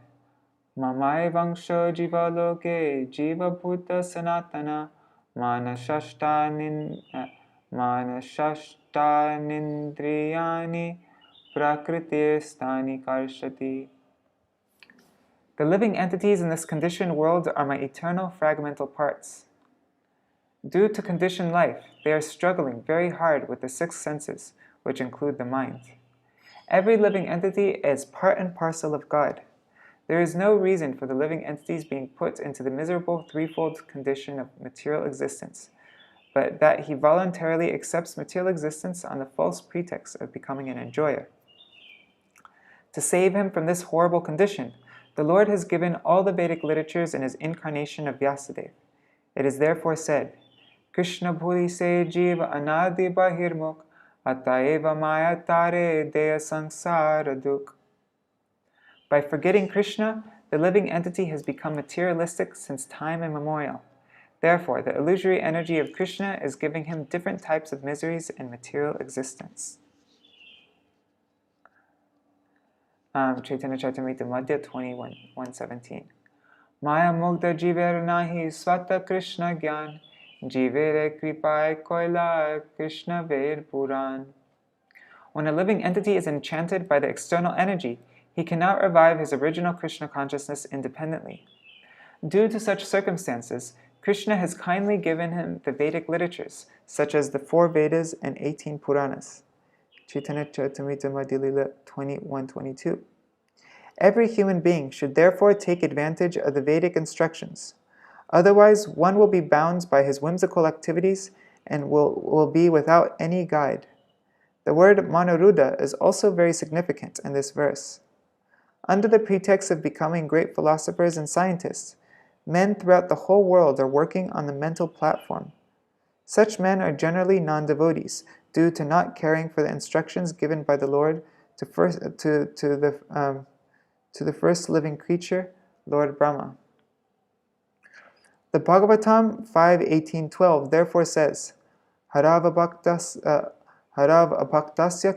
Mamai vangsho jiva loke jiva bhuta sanatana manashashtanindriyani prakritir stani karshati. The living entities in this conditioned world are my eternal fragmental parts. Due to conditioned life, they are struggling very hard with the six senses, which include the mind. Every living entity is part and parcel of God. There is no reason for the living entities being put into the miserable threefold condition of material existence, but that he voluntarily accepts material existence on the false pretext of becoming an enjoyer. To save him from this horrible condition, the Lord has given all the Vedic literatures in his incarnation of Vyasadeva. It is therefore said, Krishna bhuli se jiva anadi bahirmukh, ataeva maya tare deha sangsara dukh. By forgetting Krishna, the living entity has become materialistic since time immemorial. Therefore, the illusory energy of Krishna is giving him different types of miseries in material existence. Chaitanya Charitamrita Madhya 21:117. Maya mugda jiver nahi swata Krishna gyan, jivere kripai koila Krishna ved puran. When a living entity is enchanted by the external energy, he cannot revive his original Krishna consciousness independently. Due to such circumstances, Krishna has kindly given him the Vedic literatures, such as the 4 Vedas and 18 Puranas. Chaitanya Charitamrita Madhya Lila 21:22. Every human being should therefore take advantage of the Vedic instructions. Otherwise, one will be bound by his whimsical activities and will be without any guide. The word Manaruddha is also very significant in this verse. Under the pretext of becoming great philosophers and scientists, men throughout the whole world are working on the mental platform. Such men are generally non-devotees, due to not caring for the instructions given by the Lord to the first living creature, Lord Brahma. The Bhagavatam 5:18-12 therefore says, Harav abhaktasya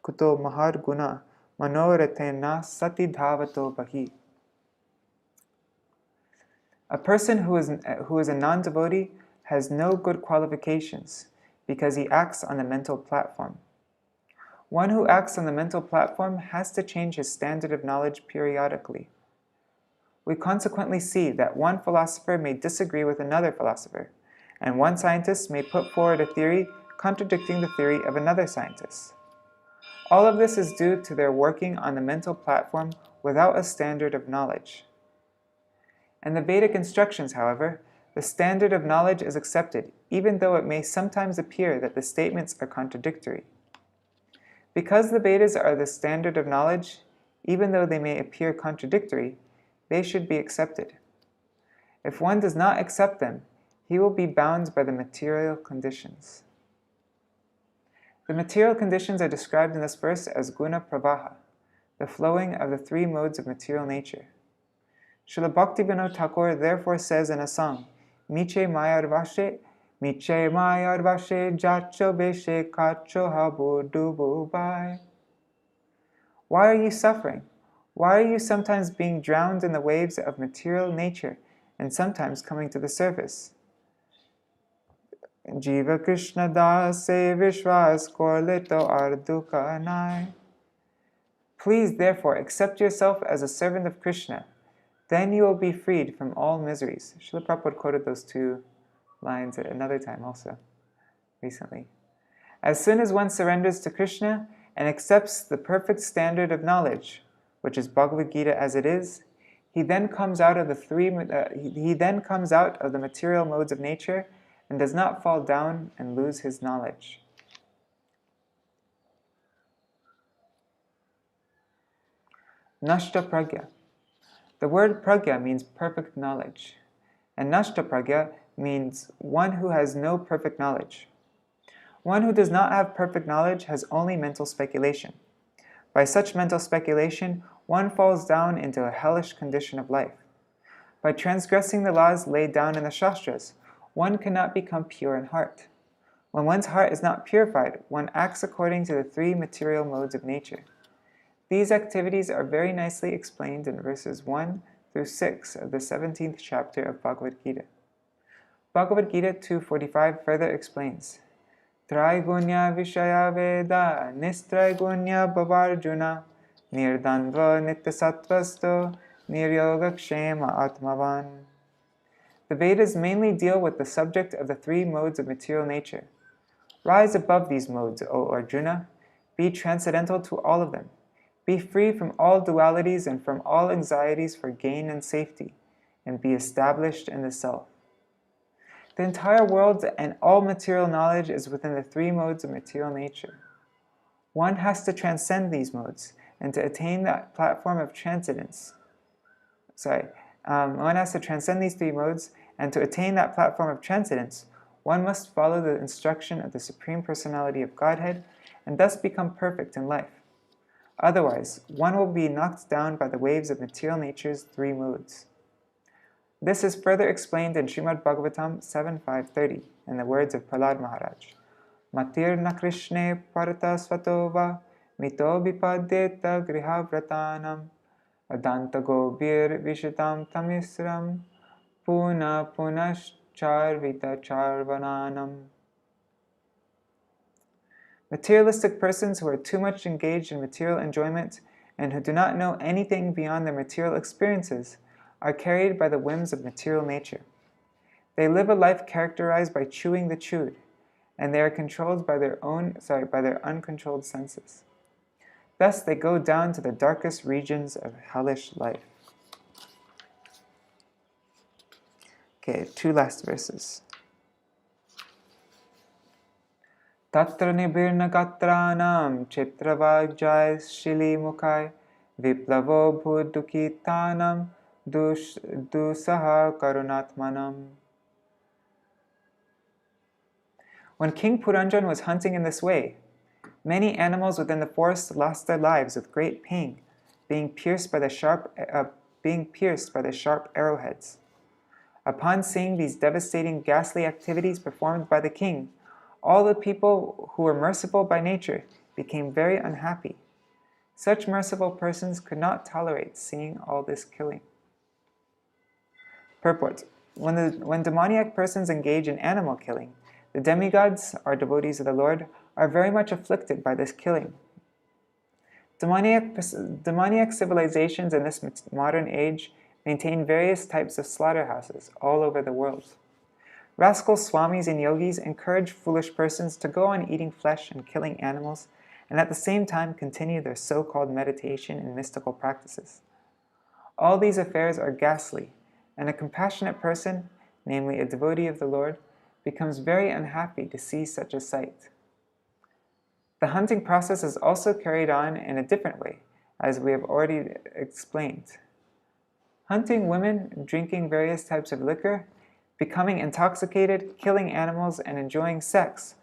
kuto mahar guna manoretena sati dhavato bahi. A person who is a non-devotee has no good qualifications because he acts on the mental platform. One who acts on the mental platform has to change his standard of knowledge periodically. We consequently see that one philosopher may disagree with another philosopher, and one scientist may put forward a theory contradicting the theory of another scientist. All of this is due to their working on the mental platform without a standard of knowledge. In the Vedic instructions, however, the standard of knowledge is accepted, even though it may sometimes appear that the statements are contradictory. Because the Vedas are the standard of knowledge, even though they may appear contradictory, they should be accepted. If one does not accept them, he will be bound by the material conditions. The material conditions are described in this verse as guna pravaha, the flowing of the 3 modes of material nature. Srila Bhaktivinoda Thakur therefore says in a song, Miche mayar vashe jacho beshe kacho habu dubu bai. Why are you suffering? Why are you sometimes being drowned in the waves of material nature and sometimes coming to the surface? Jiva Krishna Das se vishwas korleto arduka nai. Please therefore accept yourself as a servant of Krishna. Then you will be freed from all miseries. Srila Prabhupada quoted those 2 lines at another time also, recently. As soon as one surrenders to Krishna and accepts the perfect standard of knowledge, which is Bhagavad Gita as it is, he then comes out of the material modes of nature and does not fall down and lose his knowledge. Nashta pragya. The word pragya means perfect knowledge, and nashta pragya means one who has no perfect knowledge. One who does not have perfect knowledge has only mental speculation. By such mental speculation, one falls down into a hellish condition of life. By transgressing the laws laid down in the Shastras, one cannot become pure in heart. When one's heart is not purified, one acts according to the 3 material modes of nature. These activities are very nicely explained in verses 1 through 6 of the 17th chapter of Bhagavad Gita. Bhagavad Gita 2.45 further explains, Traigunya Vishaya Veda Nistraigunya Bhavarjuna Nirdandva Nityasattvasto Niryogakshema Atmavan. The Vedas mainly deal with the subject of the 3 modes of material nature. Rise above these modes, O Arjuna. Be transcendental to all of them. Be free from all dualities and from all anxieties for gain and safety, and be established in the self. The entire world and all material knowledge is within the 3 modes of material nature. One has to transcend these modes and to attain that platform of transcendence. One has to transcend these 3 modes, and to attain that platform of transcendence, one must follow the instruction of the Supreme Personality of Godhead and thus become perfect in life. Otherwise, one will be knocked down by the waves of material nature's three moods. This is further explained in Śrīmad-Bhāgavatam 7.5.30 in the words of Prahlad Maharaj. Matirna Krishne Parata Svatova Mito Bipadyeta Grihavratanam Adanta Gobir Vishitam Tamisram Puna Punascharvita Charvananam. Materialistic persons who are too much engaged in material enjoyment and who do not know anything beyond their material experiences are carried by the whims of material nature. They live a life characterized by chewing the chewed, and they are controlled by their uncontrolled senses. Thus they go down to the darkest regions of hellish life. Okay, two last verses. Tatra nibirna gatranam chitravajai shili mukai viplavo bhudukitanam dusaha karunatmanam. When King Purañjana was hunting in this way, many animals within the forest lost their lives with great pain, being pierced by the sharp arrowheads. Upon seeing these devastating, ghastly activities performed by the king, all the people who were merciful by nature became very unhappy. Such merciful persons could not tolerate seeing all this killing. Purport: When demoniac persons engage in animal killing, the demigods, or devotees of the Lord, are very much afflicted by this killing. Demoniac civilizations in this modern age maintain various types of slaughterhouses all over the world. Rascal swamis and yogis encourage foolish persons to go on eating flesh and killing animals, and at the same time continue their so-called meditation and mystical practices. All these affairs are ghastly, and a compassionate person, namely a devotee of the Lord, becomes very unhappy to see such a sight. The hunting process is also carried on in a different way, as we have already explained. Hunting women, drinking various types of liquor, becoming intoxicated, killing animals, and enjoying sex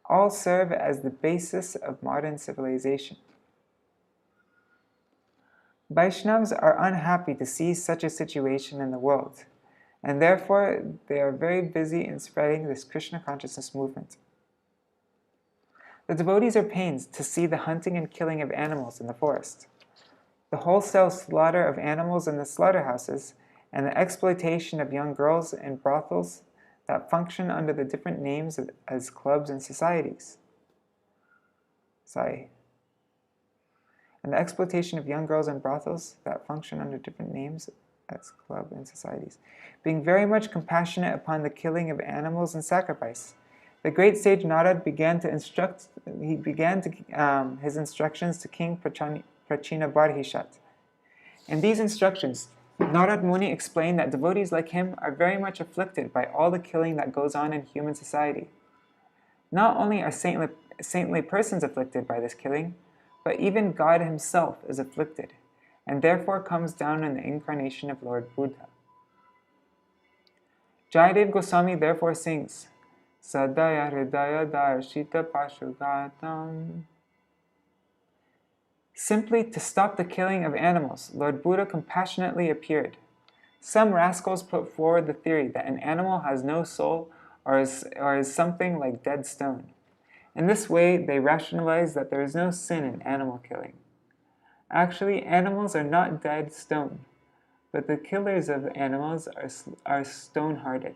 all serve as the basis of modern civilization. Vaishnavas are unhappy to see such a situation in the world, and therefore they are very busy in spreading this Krishna consciousness movement. The devotees are pained to see the hunting and killing of animals in the forest, the wholesale slaughter of animals in the slaughterhouses, and the exploitation of young girls in brothels that function under the different names as clubs and societies. And the exploitation of young girls in brothels that function under different names as clubs and societies. Being very much compassionate upon the killing of animals and sacrifice, the great sage Narad began his instructions to King Purañjana. In these instructions, Narad Muni explained that devotees like him are very much afflicted by all the killing that goes on in human society. Not only are saintly persons afflicted by this killing, but even God himself is afflicted, and therefore comes down in the incarnation of Lord Buddha. Jayadev Goswami therefore sings, Sadaya Hridaya Darshita Pashugatam. Simply to stop the killing of animals, Lord Buddha compassionately appeared. Some rascals put forward the theory that an animal has no soul or is something like dead stone. In this way, they rationalize that there is no sin in animal killing. Actually, animals are not dead stone, but the killers of animals are stone-hearted.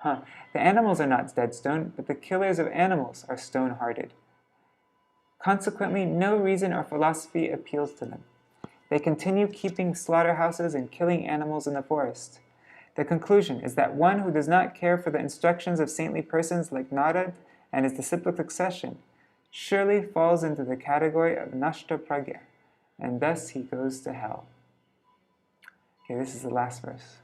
The animals are not dead stone, but the killers of animals are stone-hearted. Consequently, no reason or philosophy appeals to them. They continue keeping slaughterhouses and killing animals in the forest. The conclusion is that one who does not care for the instructions of saintly persons like Narad and his disciplic succession surely falls into the category of Nashta Pragya, and thus he goes to hell. Okay, this is the last verse.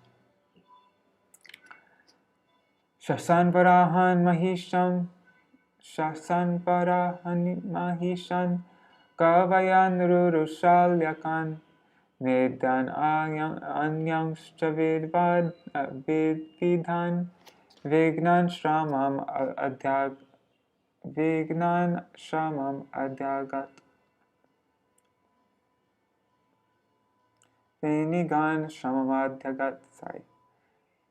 Shasan Varahan Mahisham Shasan Varahan Mahishan Kavayan Rurushalyakan Vedan Anyangshcha Vidhan Vignan Shramam Adyagat. Vinigan Shramam Sorry,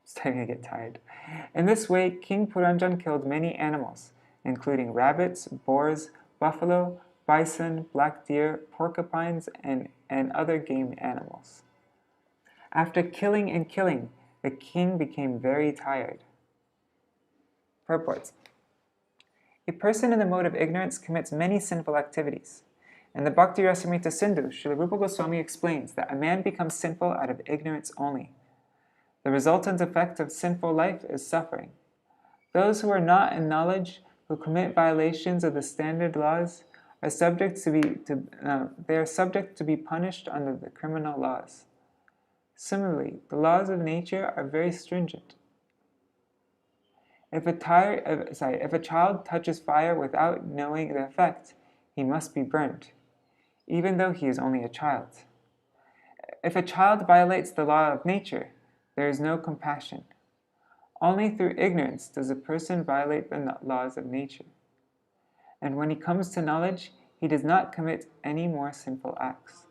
starting to get tired. In this way, King Purañjana killed many animals, including rabbits, boars, buffalo, bison, black deer, porcupines, and other game animals. After killing and killing, the king became very tired. Purports. A person in the mode of ignorance commits many sinful activities. In the Bhakti Rasamrita Sindhu, Srila Rupa Goswami explains that a man becomes sinful out of ignorance only. The resultant effect of sinful life is suffering. Those who are not in knowledge, who commit violations of the standard laws, are subject to be punished under the criminal laws. Similarly, the laws of nature are very stringent. If a child touches fire without knowing the effect, he must be burnt, even though he is only a child. If a child violates the law of nature, there is no compassion. Only through ignorance does a person violate the laws of nature. And when he comes to knowledge, he does not commit any more sinful acts.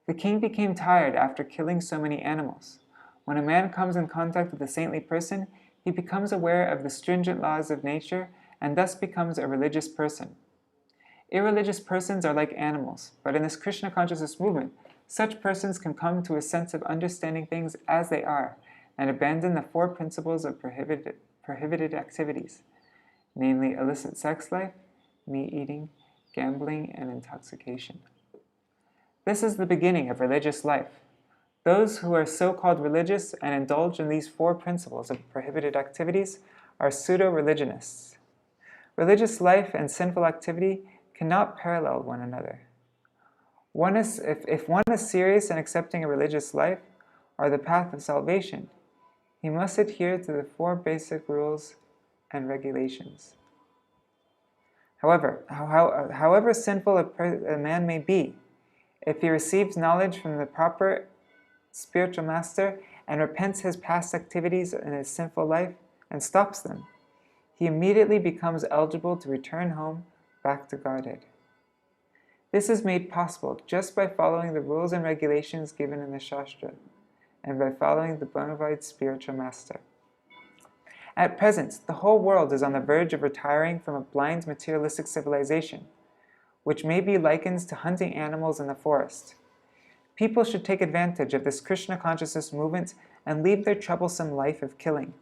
The king became tired after killing so many animals. When a man comes in contact with a saintly person, he becomes aware of the stringent laws of nature and thus becomes a religious person. Irreligious persons are like animals, but in this Krishna consciousness movement, such persons can come to a sense of understanding things as they are and abandon the 4 principles of prohibited activities, namely illicit sex life, meat eating, gambling, and intoxication. This is the beginning of religious life. Those who are so-called religious and indulge in these 4 principles of prohibited activities are pseudo-religionists. Religious life and sinful activity cannot parallel one another. If one is serious in accepting a religious life or the path of salvation, he must adhere to the 4 basic rules and regulations. However sinful a man may be, if he receives knowledge from the proper spiritual master and repents his past activities in his sinful life and stops them, he immediately becomes eligible to return home back to Godhead. This is made possible just by following the rules and regulations given in the Shastra and by following the bona fide spiritual master. At present, the whole world is on the verge of retiring from a blind materialistic civilization, which may be likened to hunting animals in the forest. People should take advantage of this Krishna consciousness movement and leave their troublesome life of killing.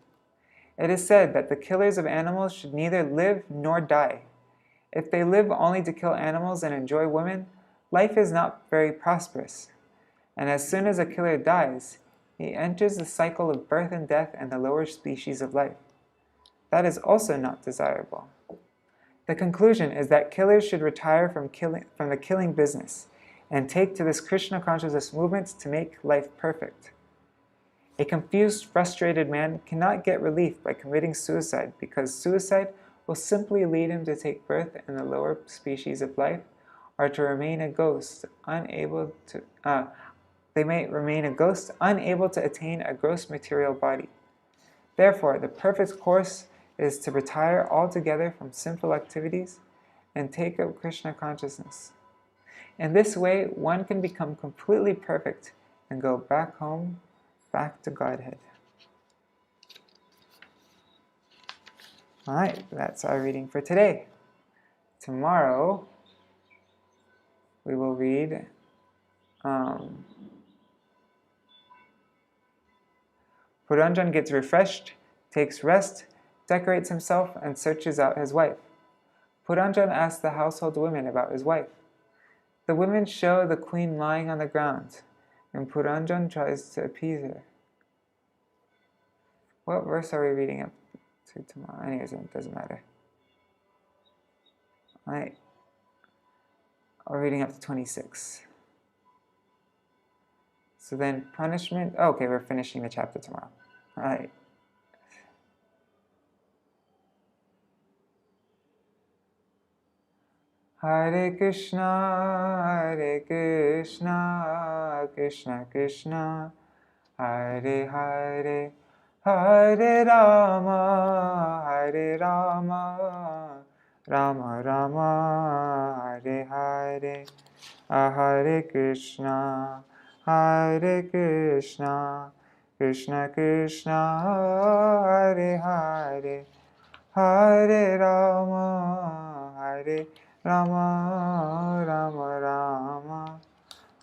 It is said that the killers of animals should neither live nor die. If they live only to kill animals and enjoy women, life is not very prosperous. And as soon as a killer dies, he enters the cycle of birth and death and the lower species of life. That is also not desirable. The conclusion is that killers should retire from the killing business and take to this Krishna consciousness movement to make life perfect. A confused, frustrated man cannot get relief by committing suicide because suicide will simply lead him to take birth in the lower species of life or to remain a ghost, unable to attain a gross material body. Therefore, the perfect course is to retire altogether from sinful activities and take up Krishna consciousness. In this way, one can become completely perfect and go back home, back to Godhead. Alright, that's our reading for today. Tomorrow, we will read Purañjana gets refreshed, takes rest, decorates himself, and searches out his wife. Purañjana asks the household women about his wife. The women show the queen lying on the ground, and Purañjana tries to appease her. What verse are we reading up to tomorrow? Anyways, it doesn't matter. Alright. We're reading up to 26. So then punishment. Oh, okay, we're finishing the chapter tomorrow. Alright. Hare Krishna, Krishna Krishna, Hare Hare, Hare Rama, Rama Rama, Hare Hare, Hare Krishna, Krishna Krishna, Hare Hare, Hare Rama, Rama Rama,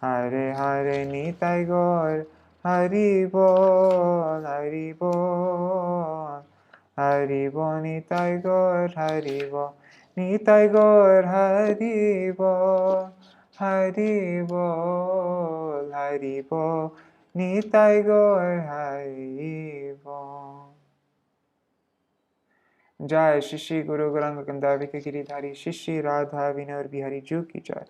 Hare Hare. Nitai Gaur, Hari Bol, Hari Bol, Hari Bol. Nitai Gaur, Hari Bol, Nitai Gaur, Hari Bol, Hari Bol, Hari Bol, Nitai Gaur, Hari Bol. जय श्री श्री गुरु गौरांग गंधाविक गिरिधारी श्री श्री राधा विनोद बिहारी जू की जय।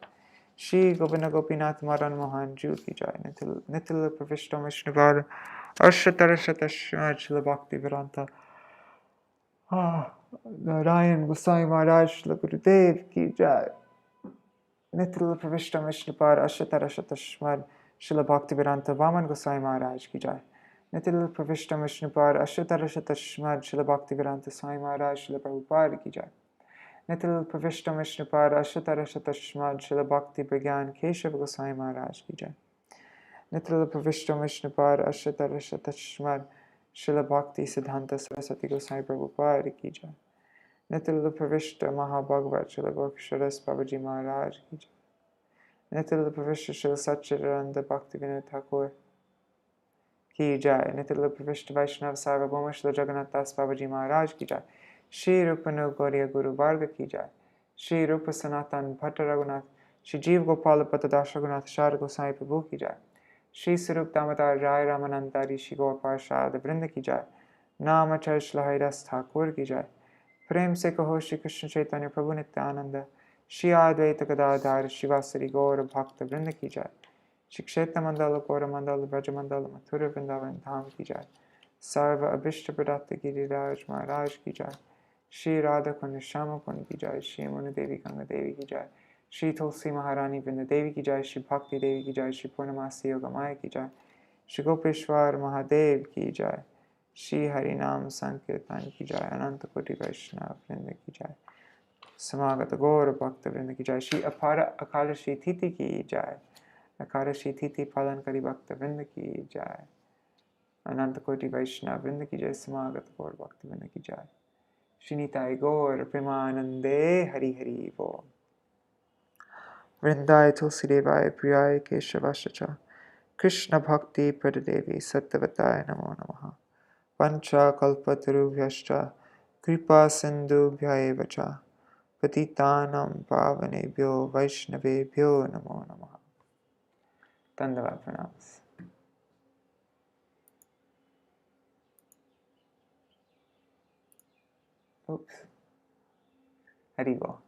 श्री गोविंद गोपीनाथ मदन मोहन जू की जय। नितिल नितिल प्रविष्ट विष्णुपाद अष्टतर शतश्र भक्ति वेदांत नारायण गोसाई महाराज श्री गुरुदेव की जय। नितिल प्रविष्ट विष्णुपाद अष्टतर शतश्र श्री भक्ति वेदांत वामन गोसाई महाराज की जय। नितिल प्रविष्ट विष्णुपाद अष्टतर शतश्र श्री भक्ति वेदांत साई महाराज श्री प्रभुपाद की जय। नितिल प्रविष्ट विष्णुपाद अष्टतर शतश्र श्री भक्ति प्रज्ञान केशव गोसाई महाराज की जय। नितिल प्रविष्ट विष्णुपाद अष्टतर शतश्र श्री भक्ति सिद्धांत सरस्वती गोसाई प्रभुपाद की जय। नितिल प्रविष्ट महाभागवत श्री गोक्षरस बाबाजी महाराज की जय। नितिल प्रविष्ट श्री सच्चिदानंद भक्ति विनोद ठाकुर की जय। नितिल प्रविष्ट वैष्णव सार्वभौम श्री जगन्नाथ दास बाबाजी महाराज की जय। श्री रूप गौरिया गुरु वर्ग की जय। श्री रूप सनातन भट्ट रघुनाथ श्री जीव गोपाल पतदास रघुनाथ शार गोसाई प्रभु की जय। श्री स्वरूप दामोदर राय रामानंदारी श्री गौर पार्षद वृंद की जय। नाम चर्च लहरस ठाकुर की जय। प्रेम से कहो श्री कृष्ण चैतन्य प्रभु नित्यानंद श्री अद्वैत गदाधर शिवासरी गौर भक्त वृंद की जय। श्री क्षेत्र मंडल गौर मंडल ब्रज मंडल मथुर वृंदावन धाम की जय। सर्व अभिष्ट प्रदत्त गिरिराज महाराज की जय। श्री राधा कुंड श्याम कुंड की जय। श्री मुनि देवी गंगा देवी की जय। श्री तुलसी महारानी वृंद देवी की जय। श्री भक्ति देवी की जय। श्री पूर्णमासी योगमाया की जय। श्री गोपेश्वर महादेव की जय। श्री हरिनाम संकीर्तन की जय। अनंत कोटि वैष्णव वृंद की जय। समागत गौर भक्त वृंद की जय। श्री अपार अकाल श्री तिथि की जय। अकाल श्री तिथि पालन करी भक्त वृंद की जय। अनंत कोटि वैष्णव वृंद की जय। समागत गौर भक्त वृंद की जय। श्री निताय गौर प्रेमानंदे हरि हरि बोल। वृंदाय तुलसी देवाय प्रियाय केशवाय कृष्ण भक्ति प्रदेवी सत्यवताय नमो नमः। पंचकल्पतरुभ्यश्च कृपा सिन्धुभ्य एव च पतितानां पावनेभ्यो वैष्णवेभ्यो नमो नमः। धन्यवाद प्रणाम। Oops. Haribo.